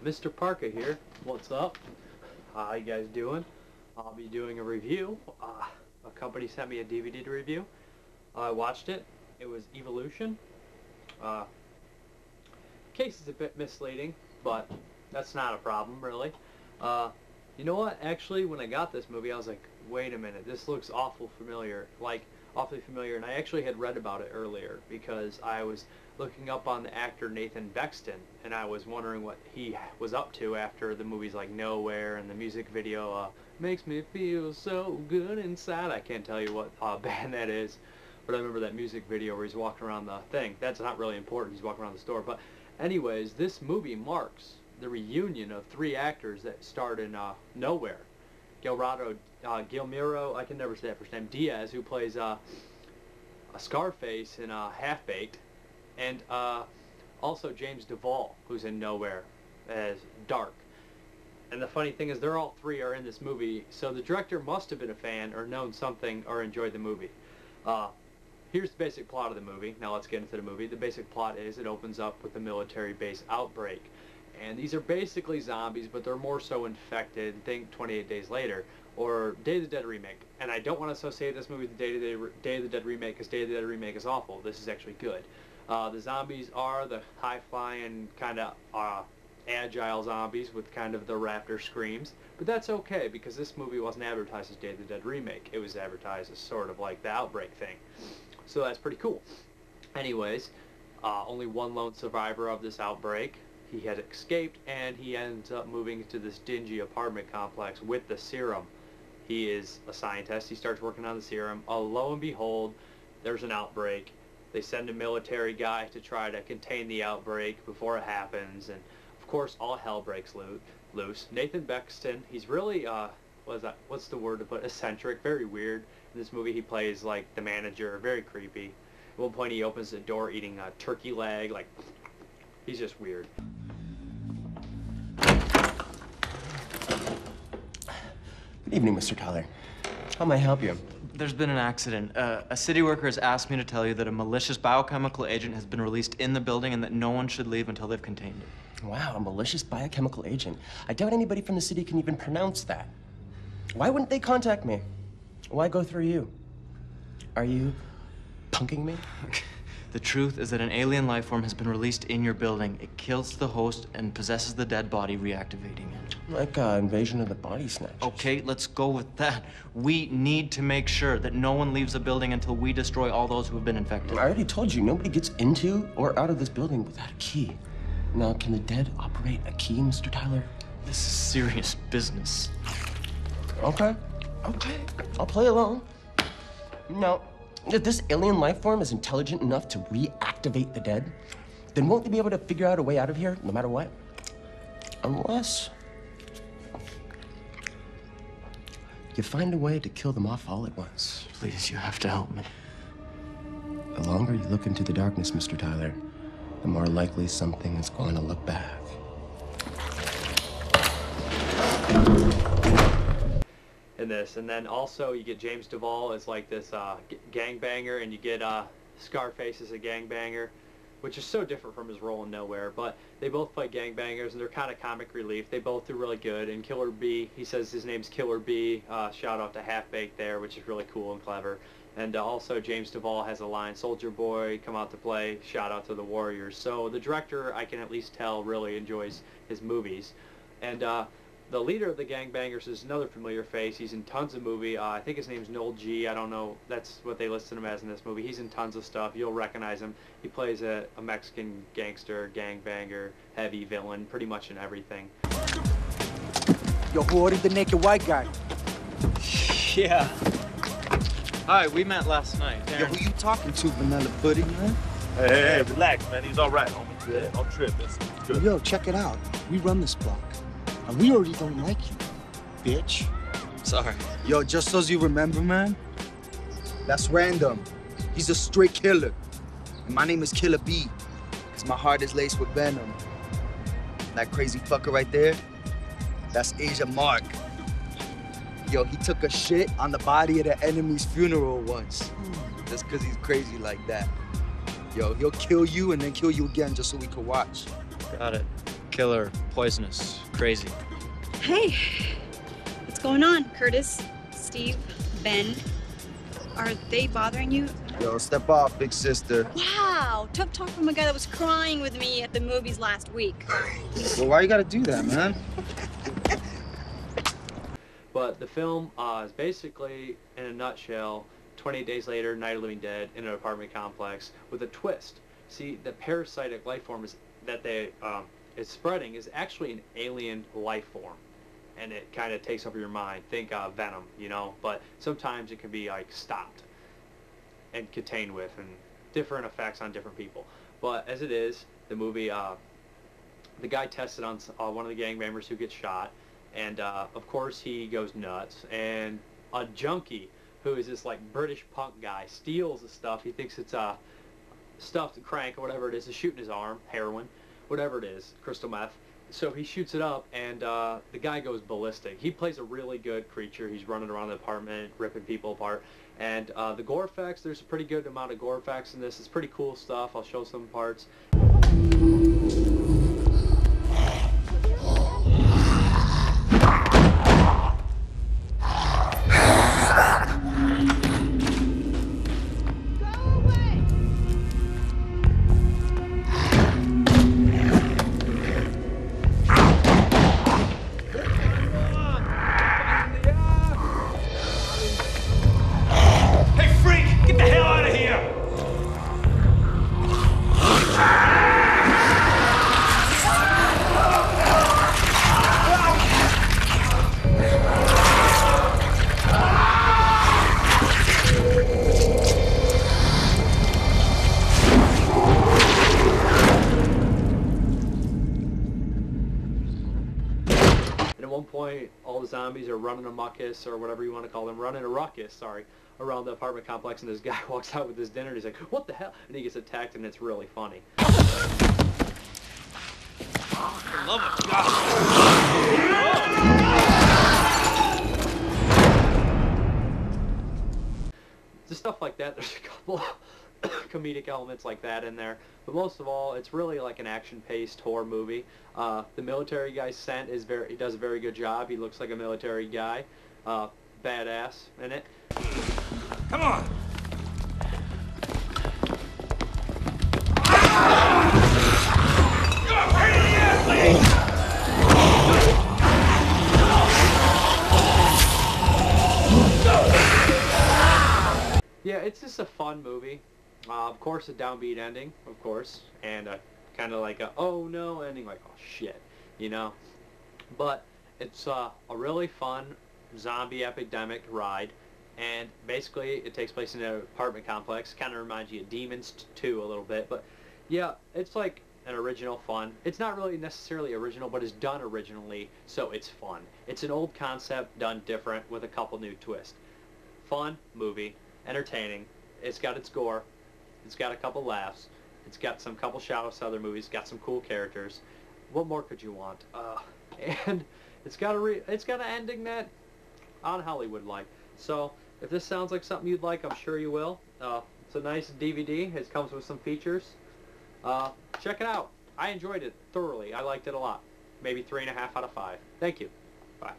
Mrparka here. What's up? How you guys doing? I'll be doing a review. A company sent me a DVD to review. I watched it. It was Evilution. Case is a bit misleading, but that's not a problem, really. You know what? Actually, when I got this movie, I was like, wait a minute, this looks awfully familiar, and I actually had read about it earlier because I was looking up on the actor Nathan Bexton, and I was wondering what he was up to after the movies like Nowhere and the music video Makes Me Feel So Good Inside. I can't tell you what band that is, but I remember that music video where he's walking around the thing. That's not really important, he's walking around the store, but anyways, this movie marks the reunion of three actors that starred in Nowhere. Guillermo, I can never say that first name, Diaz, who plays a Scarface in Half-Baked, and also James Duvall, who's in Nowhere as Dark. And the funny thing is, they're all three are in this movie, so the director must have been a fan or known something or enjoyed the movie. Here's the basic plot of the movie. Now let's get into the movie. The basic plot is it opens up with a military base outbreak. And these are basically zombies, but they're more so infected. Think 28 Days Later, or Day of the Dead remake. And I don't want to associate this movie with the Day of the Dead remake, because Day of the Dead remake is awful. This is actually good. The zombies are the high-flying, kind of agile zombies with kind of the raptor screams. But that's okay, because this movie wasn't advertised as Day of the Dead remake. It was advertised as sort of like the Outbreak thing. So that's pretty cool. Anyways, only one lone survivor of this outbreak. He had escaped, and he ends up moving to this dingy apartment complex with the serum. He is a scientist. He starts working on the serum. Lo and behold, there's an outbreak. They send a military guy to try to contain the outbreak before it happens, and of course, all hell breaks loose. Nathan Bexton, he's really, what's the word to put, eccentric, very weird. In this movie, he plays like the manager, very creepy. At one point, he opens the door eating a turkey leg, like, he's just weird. Good evening, Mr. Tyler. How may I help you? There's been an accident. A city worker has asked me to tell you that a malicious biochemical agent has been released in the building and that no one should leave until they've contained it. Wow, a malicious biochemical agent. I doubt anybody from the city can even pronounce that. Why wouldn't they contact me? Why go through you? Are you punking me? The truth is that an alien life form has been released in your building. It kills the host and possesses the dead body, reactivating it. Like Invasion of the Body Snatchers. Okay, let's go with that. We need to make sure that no one leaves the building until we destroy all those who have been infected. I already told you, nobody gets into or out of this building without a key. Now, can the dead operate a key, Mr. Tyler? This is serious business. Okay. I'll play along. Now, if this alien life form is intelligent enough to reactivate the dead, then won't they be able to figure out a way out of here, no matter what? Unless you find a way to kill them off all at once. Please, you have to help me. The longer you look into the darkness, Mr. Tyler, the more likely something is going to look back. In this, and then also you get James Duvall as like this gangbanger, and you get Scarface as a gangbanger, which is so different from his role in Nowhere, but they both play gangbangers, and they're kind of comic relief. They both do really good, and Killer B, he says his name's Killer B, shout out to Half-Baked there, which is really cool and clever. And also James Duvall has a line, Soldier Boy, come out to play, shout out to the Warriors. So the director, I can at least tell, really enjoys his movies. And the leader of the gangbangers is another familiar face. He's in tons of movies. I think his name's Noel G. I don't know. That's what they listed him as in this movie. He's in tons of stuff. You'll recognize him. He plays a Mexican gangster, gangbanger, heavy villain, pretty much in everything. Yo, who ordered the naked white guy? Yeah. Hi, we met last night. Yo, who you talking to, Vanilla Pudding, man? Hey, relax, man. He's all right, homie. Yeah, don't trip. It's good. Yo, check it out. We run this block. And we already don't like you, bitch. Sorry. Yo, just so you remember, man, that's random. He's a straight killer. And my name is Killer B, because my heart is laced with venom. That crazy fucker right there, that's Asia Mark. Yo, he took a shit on the body of the enemy's funeral once. Just because he's crazy like that. Yo, he'll kill you and then kill you again just so we can watch. Got it. Killer, poisonous, crazy. Hey, what's going on, Curtis, Steve, Ben? Are they bothering you? Yo, step off, big sister. Wow, tough talk from a guy that was crying with me at the movies last week. Well, why you gotta do that, man? But the film is basically, in a nutshell, 28 days later, Night of the Living Dead in an apartment complex with a twist. See, the parasitic life form is spreading is actually an alien life form, and it kind of takes over your mind. Think Venom, you know, but sometimes it can be like stopped and contained with, and different effects on different people. But as it is, the movie, the guy tested on one of the gang members who gets shot, and of course he goes nuts, and a junkie who is this like British punk guy steals the stuff. He thinks it's stuffed crank or whatever it is shooting his arm, heroin, whatever it is, crystal meth. So he shoots it up, and the guy goes ballistic. He plays a really good creature. He's running around the apartment, ripping people apart. And the gore effects, there's a pretty good amount of gore effects in this. It's pretty cool stuff. I'll show some parts. At one point, all the zombies are running a muckus, or whatever you want to call them, running a ruckus, sorry, around the apartment complex, and this guy walks out with his dinner, and he's like, what the hell? And he gets attacked, and it's really funny. For love of God. Just stuff like that. There's a couple comedic elements like that in there, but most of all, it's really like an action-paced horror movie. The military guy Scent he does a very good job. He looks like a military guy, badass in it. Come on. Yeah, it's just a fun movie. Of course, a downbeat ending, of course, and kind of like a oh no ending, like oh shit, you know. But it's a really fun zombie epidemic ride, and basically it takes place in an apartment complex. Kind of reminds you of Demons 2 a little bit, but yeah, it's like an original fun. It's not really necessarily original, but it's done originally, so it's fun. It's an old concept done different with a couple new twists. Fun movie, entertaining. It's got its gore. It's got a couple laughs. It's got some couple shout-outs to other movies. Got some cool characters. What more could you want? And it's got an ending that on Hollywood like. So if this sounds like something you'd like, I'm sure you will. It's a nice DVD. It comes with some features. Check it out. I enjoyed it thoroughly. I liked it a lot. Maybe 3.5 out of 5. Thank you. Bye.